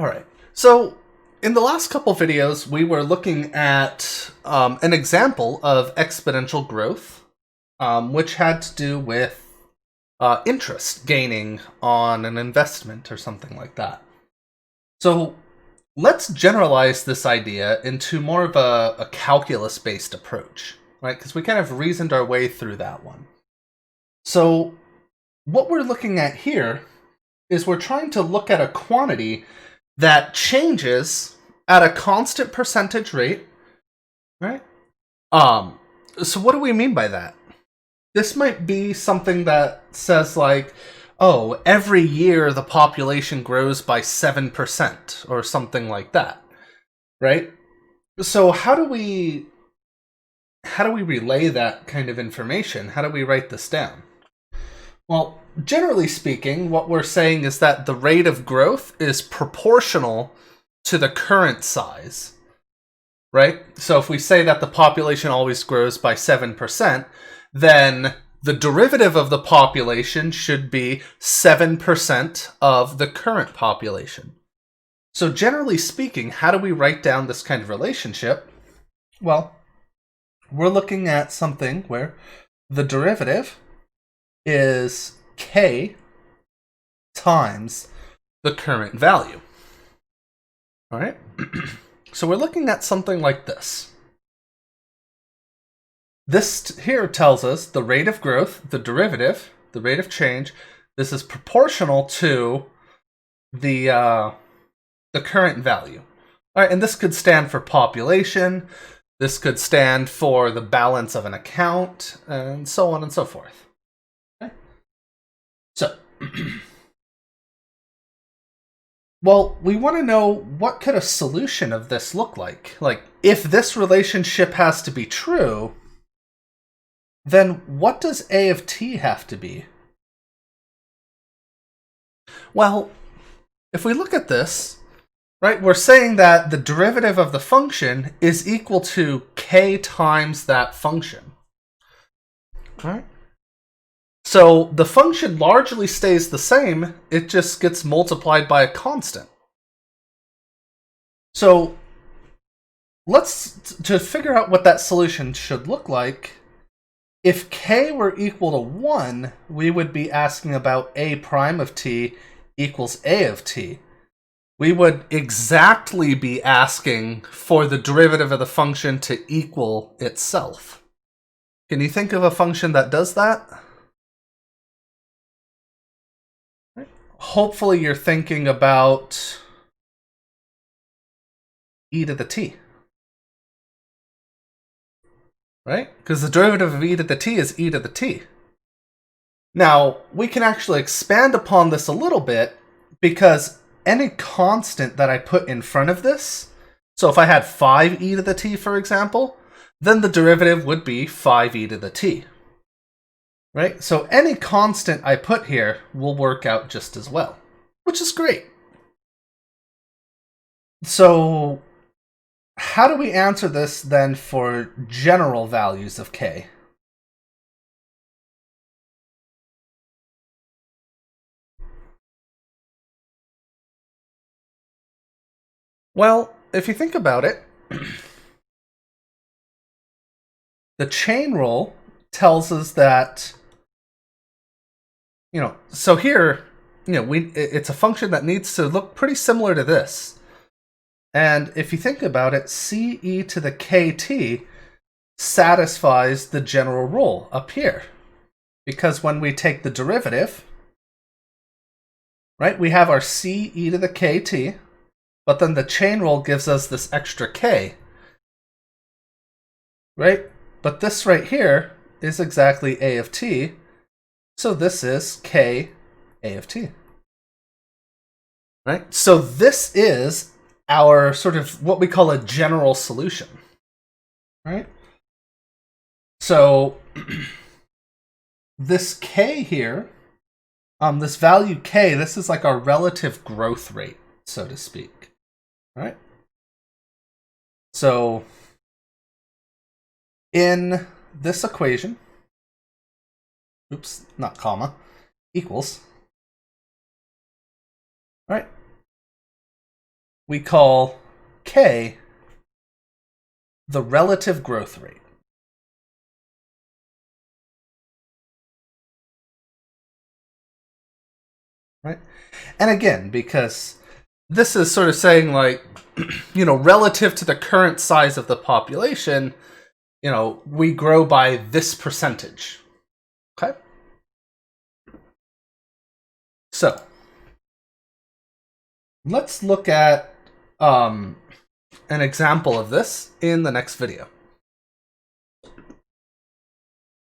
All right. So in the last couple videos, we were looking at an example of exponential growth, which had to do with interest gaining on an investment or something like that. So let's generalize this idea into more of a calculus-based approach, right? Because we kind of reasoned our way through that one. So what we're looking at here is we're trying to look at a quantity that changes at a constant percentage rate, right? So what do we mean by that? This might be something that says like, oh, every year the population grows by 7% or something like that, right? So how do we relay that kind of information? How do we write this down? Well, generally speaking, what we're saying is that the rate of growth is proportional to the current size, right? So if we say that the population always grows by 7%, then the derivative of the population should be 7% of the current population. So generally speaking, how do we write down this kind of relationship? Well, we're looking at something where the derivative is k times the current value. All right? So we're looking at something like this. This here tells us the rate of growth, the derivative, the rate of change. This is proportional to the current value. All right, and this could stand for population. This could stand for the balance of an account, and so on and so forth. Okay? So, well, we want to know what could a solution of this look like. Like, if this relationship has to be true, then what does a of t have to be? Well, if we look at this, right, we're saying that the derivative of the function is equal to k times that function. Right? So the function largely stays the same, it just gets multiplied by a constant. So to figure out what that solution should look like, if k were equal to 1, we would be asking about a prime of t equals a of t. We would exactly be asking for the derivative of the function to equal itself. Can you think of a function that does that? Hopefully you're thinking about e to the t. Right? Because the derivative of e to the t is e to the t. Now, we can actually expand upon this a little bit, because any constant that I put in front of this, so if I had 5e to the t, for example, then the derivative would be 5e to the t. Right? So any constant I put here will work out just as well, which is great. So how do we answer this then for general values of k? Well, if you think about it, the chain rule tells us that, so here, it's a function that needs to look pretty similar to this. And if you think about it, ce to the kt satisfies the general rule up here. Because when we take the derivative, right, we have our ce to the kt, but then the chain rule gives us this extra k. Right? But this right here is exactly a of t, so this is k a of t. Right? So this is our sort of what we call a general solution. Right? So this k here, this value k, this is like our relative growth rate, so to speak. Right? So in this equation, oops, not comma, equals, right? we call K the relative growth rate. Right? And again, because this is sort of saying like, relative to the current size of the population, we grow by this percentage. Okay? So, let's look at an example of this in the next video.